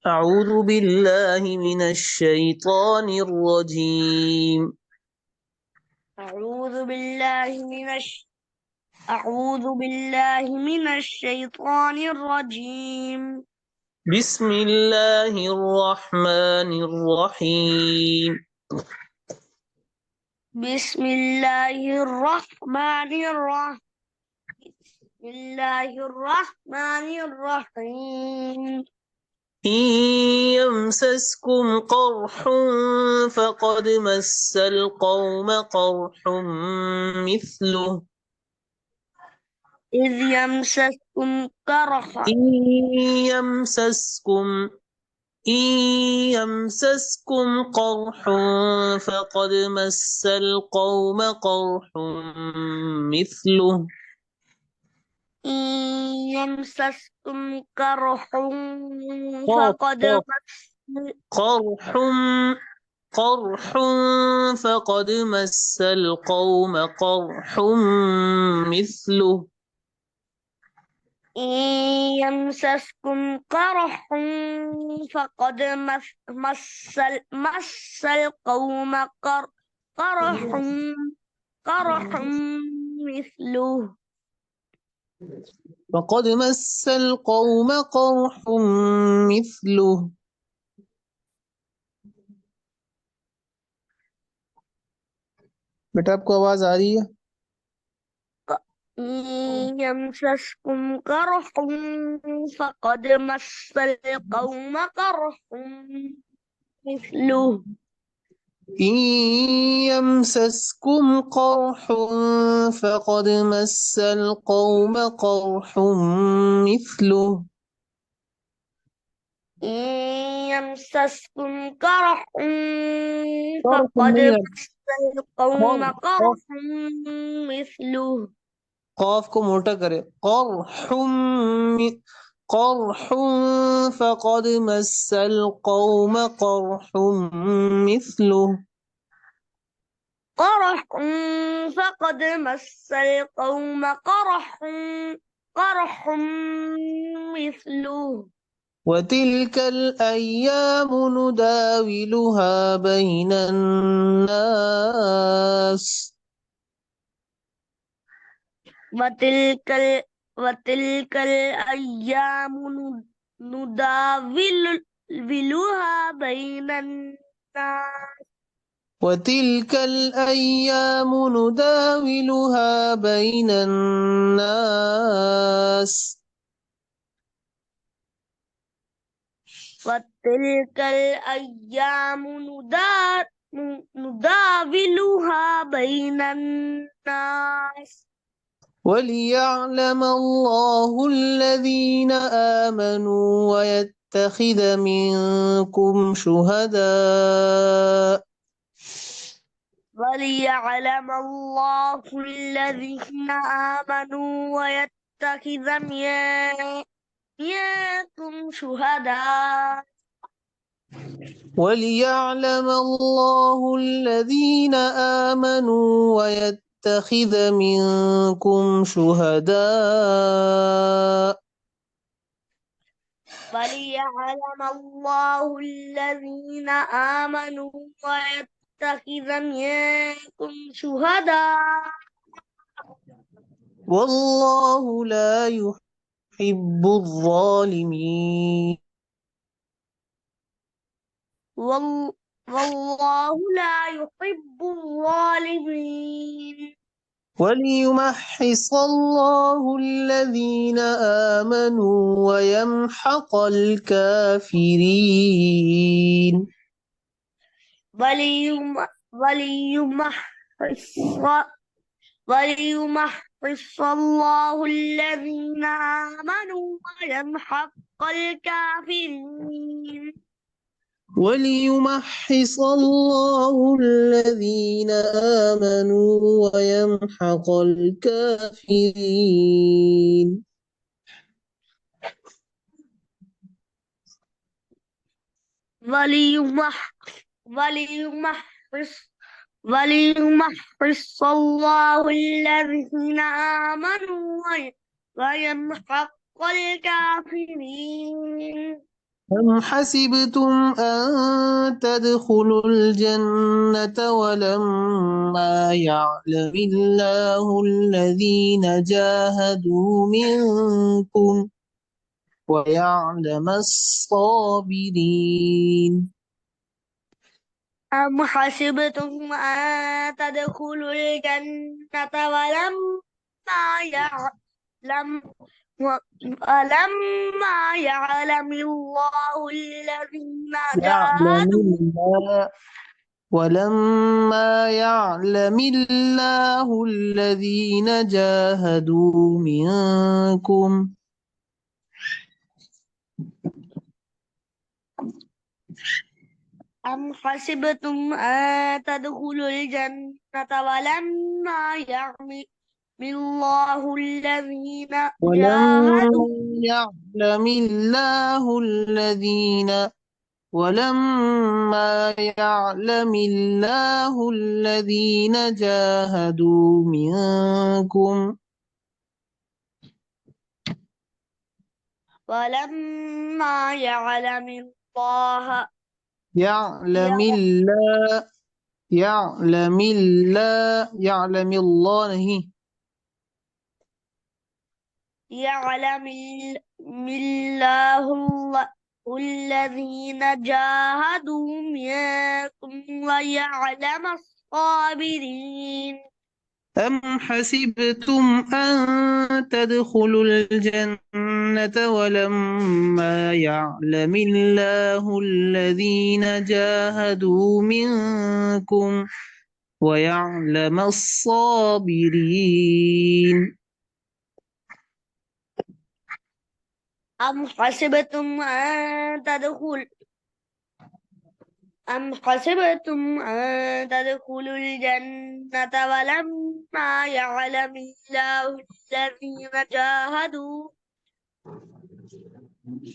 أعوذ بالله من الشيطان الرجيم. أعوذ بالله أعوذ بالله من الشيطان الرجيم. بسم الله الرحمن الرحيم. بسم الله الرحمن الرحيم. بسم الله الرحمن الرحيم. إن يمسسكم قرح فقد مس القوم قرح مثله. إذ يمسسكم قرحا إن يمسسكم إن يمسسكم قرح فقد مس القوم قرح مثله. إن يمسسكم قرح قاف فقد قاف مس قرح قرح فقد مس القوم قرح مثله. إن يمسسكم قرح فقد مس القوم قرح قرح مثله. فقد مس القوم قرح مثله. बेटा आपको आवाज आ रही है? إن يمسسكم قرح فقد مس القوم قرح مثله. إن يمسسكم قرح فقد مس القوم قرح مثله. إن يمسسكم قرح قرح فقد नहीं है. مس القوم قاف قرح قاف مثله. قاف को मोटा करे. قرح فقد مس القوم قرح مثله. قرح فقد مس القوم قرح مثله. وتلك الأيام نداولها بين الناس. وتلك الأيام نداولها بين الناس. وتلك الأيام نداولها بين الناس. وتلك الأيام نداولها بين الناس. وليعلم الله الذين آمنوا ويتخذ منكم شهداء. وليعلم الله الذين آمنوا ويتخذ منكم شهداء. وليعلم الله الذين آمنوا ويتخذ منكم شهداء. وليعلم الله الذين آمنوا ويتخذ منكم شهداء. والله لا يحب الظالمين. والله لا يحب الظالمين. وليمحص الله الذين آمنوا ويمحق الكافرين. وليم وليمحص وليمحص الله الذين آمنوا ويمحق الكافرين. وليمحص الله الذين آمنوا ويمحق الكافرين. وليمح وليمحص وليمحص الله الذين آمنوا ويمحق الكافرين. أم حسبتم أن تدخلوا الجنة ولما يعلم الله الذين جاهدوا منكم ويعلم الصابرين. أم حسبتم أن تدخلوا الجنة يعلم ولما يعلم الله الذين يعلم جاهدوا الله ولما يعلم الله الذين جاهدوا منكم أم حسبتم أن تدخلوا الجنة ولما يعلم الله الذين ولما جاهدوا يعلم الله الذين ولما يعلم الله الذين جاهدوا منكم ولما يعلم الله يعلم الله يعلم الله يعلم الله نهي يعلم الله الذين جاهدوا منكم ويعلم الصابرين. أم حسبتم أن تدخلوا الجنة ولما يعلم الله الذين جاهدوا منكم ويعلم الصابرين. أم حسبتم أن تدخلوا الجنة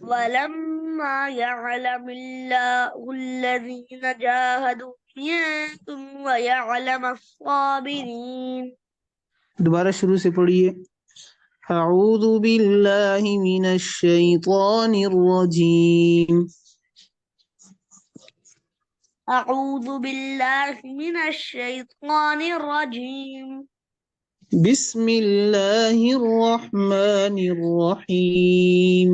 ولما يعلم الله الذين جاهدوا منكم ويعلم الصابرين. दोबारा शुरू से पढ़िए. أعوذ بالله من الشيطان الرجيم. أعوذ بالله من الشيطان الرجيم. بسم الله الرحمن الرحيم.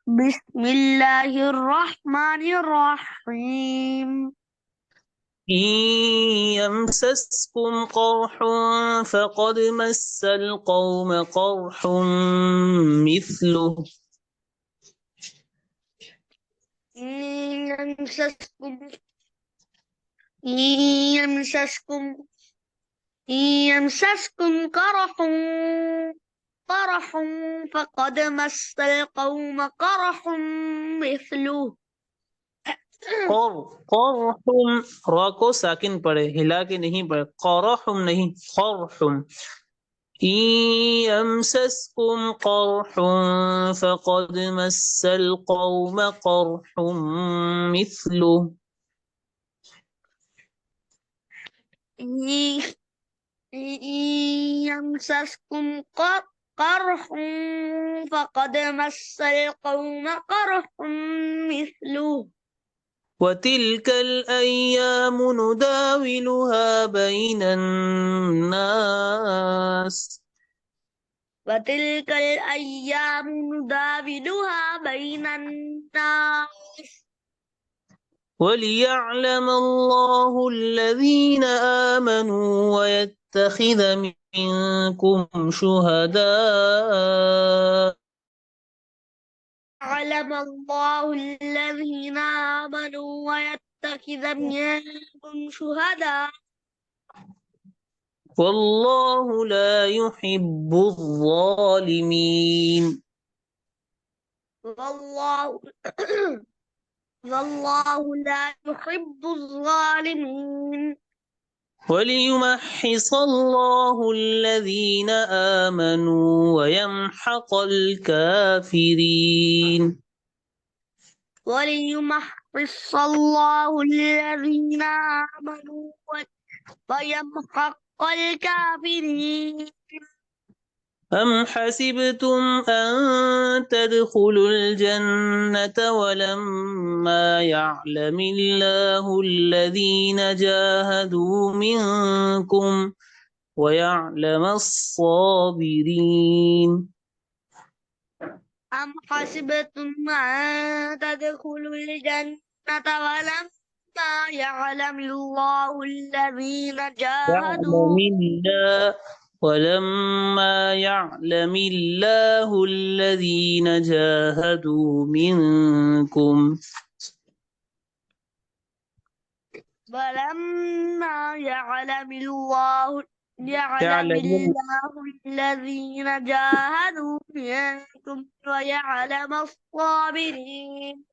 بسم الله الرحمن الرحيم. إن يمسسكم قرح فقد مس القوم قرح مثله. إن يمسسكم قرح فقد مس القوم قرح مثله. قرحم را को साकिन पढ़े, हिला के नहीं पढ़े. قرحم नहीं, قرحم. إن يمسسكم قرح فقد مس القوم قرح مثله. إن يمسسكم قرح فقد مس القوم قرح مثله. وتلك الأيام نداولها بين الناس. وتلك الأيام نداولها بين الناس. وليعلم الله الذين آمنوا ويتخذ منكم شهداء. علم الله الذين آمنوا ويتخذ منكم شهداء. والله لا يحب الظالمين. والله لا يحب الظالمين. وليمحص الله الذين آمنوا ويمحق الكافرين. وليمحص الله الذين آمنوا ويمحق الكافرين. أم حسبتم أن تدخلوا الجنة ولما يعلم الله الذين جاهدوا منكم ويعلم الصابرين. أم حسبتم أن تدخلوا الجنة ولما يعلم الله الذين يعلم جاهدوا الله ولما يعلم الله الذين جاهدوا منكم ولما يعلم يعلم الله الذين جاهدوا منكم ويعلم الصابرين.